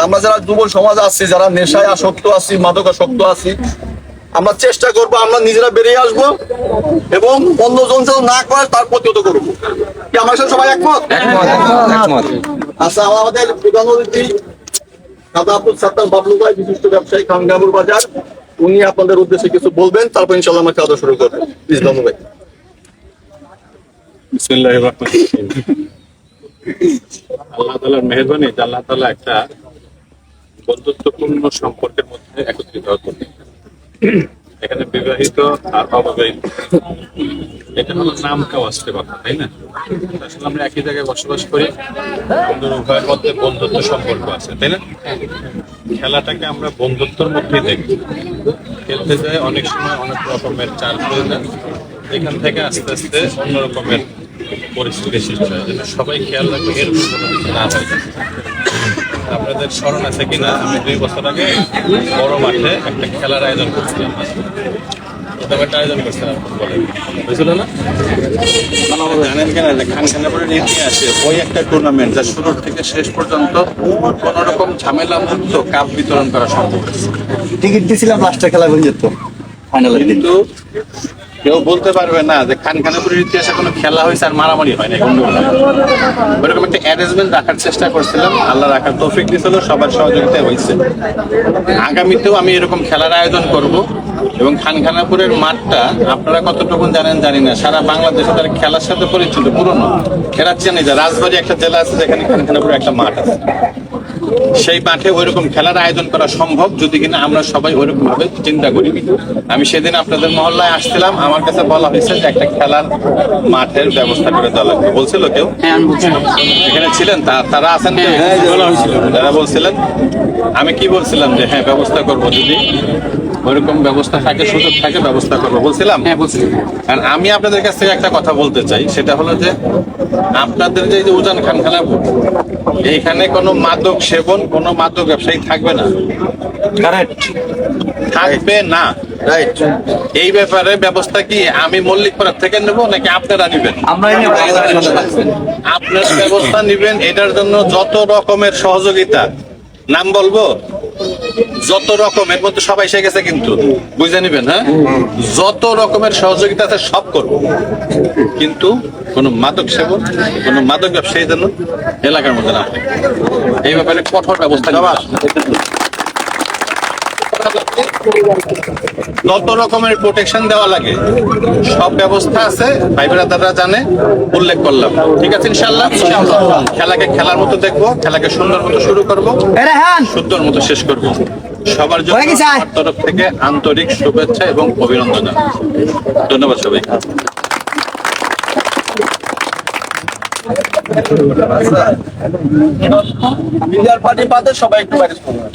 আমরা যারা যুব সমাজ আছি, যারা নেশায় আসক্ত আছি, মাদকাসক্ত আছি, আমরা চেষ্টা করবো আমরা নিজেরা বেরিয়ে আসবো এবং অন্যজন যেন না করে তার প্রতিহত করবো। কি আমার সাথে সবাই একমত? আচ্ছা, আমাদের প্রধান অতিথি দাদা আব্দুল সাত্তার বাবলু ভাই, বিশিষ্ট ব্যবসায়ী, খানগামুর বাজার, উনি আপনাদের উদ্দেশ্যে কিছু বলবেন, তারপর ইনশাআল্লাহ আমরা খাওয়া শুরু করবো। প্লিজ বাবলু ভাই। বিসমিল্লাহির রহমানির রহিম। আল্লাহ তাআলার মেহেরবানি, আল্লাহ তাআলা একটা বন্ধুত্বপূর্ণ সম্পর্কের মধ্যে একত্রিত করতেন। এখানে বিবাহিত আর অবিবাহিত, এটা হলো নাম কেউ আসতে কথা, তাই না? আসলে আমরা একই জায়গায় বসবাস করি, আমাদের উভয়ের মধ্যে বন্ধুত্ব সম্পর্ক আছে, তাই না? খেলাটাকে আমরা বন্ধুত্বের মধ্যেই দেখি। খেলতে যায় অনেক সময় অনেক রকমের চাল হয়ে যায়, এখান থেকে আস্তে আস্তে অন্য রকমের পরিস্থিতি সৃষ্টি হয়। যেন সবাই খেয়াল রাখবে এরকম কোনো কিছু না হয়। আপনাদের স্মরণ আছে কিনা, আমি 2 বছর আগে বড় মাঠে একটা খেলার আয়োজন করছিলাম। একটা আয়োজন করছিলাম, বুঝছিল না? জানেন কেন যে খানখানাপুরের ইতিহাসে ওই একটা টুর্নামেন্ট যা শুরু থেকে শেষ পর্যন্ত কোন রকম ঝামেলা মুক্ত কাপ বিতরণ করা সম্ভব হয়েছে। টিকিট দিয়েছিলাম লাস্টের খেলা হয়ে যেত ফাইনালে, কিন্তু কেউ বলতে পারবে না যে খানখানাপুরের ইতিহাসে কোনো খেলা হয়েছে আর মারামারি হয় না। ওইরকম একটা অ্যারেঞ্জমেন্ট রাখার চেষ্টা করছিলাম, আল্লাহ রাখার তৌফিক দিয়েছিল, সবার সহযোগিতায় হয়েছে। আগামীতেও আমি এরকম খেলার আয়োজন করব এবং খানখানাপুরের মাঠটা আপনারা কতটুকু জানেন জানি না, সারা বাংলাদেশে তার খেলার সাথে পরিচিত পুরনো। এরা চেনে যে রাজবাড়ী একটা জেলা আছে যেখানে খানখানাপুরে একটা মাঠ আছে, সেই মাঠে ওইরকম খেলার আয়োজন করা সম্ভব যদি কিনা আমরা সবাই ওইরকম ভাবে চিন্তা করি। আমি সেদিন আপনাদের মহল্লায় আসছিলাম, আমার কাছে বলা হয়েছে যে একটা খেলার মাঠের ব্যবস্থা করে দেওয়া লাগবে। বলছিল কেউ? এখানে ছিলেন তারা আছেন, যারা বলছিলেন। আমি কি বলছিলাম যে হ্যাঁ ব্যবস্থা করবো, যদি ওইরকম ব্যবস্থা থাকে, সুযোগ থাকে ব্যবস্থা করবো বলছিলাম। আর আমি আপনাদের কাছ থেকে একটা কথা বলতে চাই, সেটা হলো যে আপনাদের যে উজান খানখানাপুর, এইখানে কোনো মাদক সেবন, কোনো মাদক ব্যবসায়ী থাকবে না। কারেক্ট, থাকবে না। রাইট। এই ব্যাপারে ব্যবস্থা কি আমি মল্লিকপাড়া থেকে নেব নাকি আপনারা নেবেন? আপনার ব্যবস্থা নেবেন। এটার জন্য যত রকমের সহযোগিতা, নাম বলবো, যত রকমের মধ্যে সবাই এসে গেছে, কিন্তু বুঝে নিবেন। হ্যাঁ, যত রকমের সহযোগিতা আছে সব করব, কিন্তু কোন মাদক সেবন, কোন মাদক ব্যবসায়ী যেন এলাকার মধ্যে না থাকে, এই ব্যাপারে কঠোর ব্যবস্থা নেওয়া। যত রকমের প্রোটেকশন দেওয়া লাগে সব ব্যবস্থা আছে, ভাই ব্রাদাররা জানে, উল্লেখ করলাম। ঠিক আছে, ইনশাআল্লাহ খেলাকে খেলার মতো দেখবো, খেলাকে সুন্দর মতো শুরু করবো, সুন্দর মতো শেষ করবো। সবার জন্য আমার তরফ থেকে আন্তরিক শুভেচ্ছা এবং অভিনন্দন। ধন্যবাদ সবাইকে। মিডিয়ার পার্টি বাদে সবাই একটু বাইরে শুরু করে।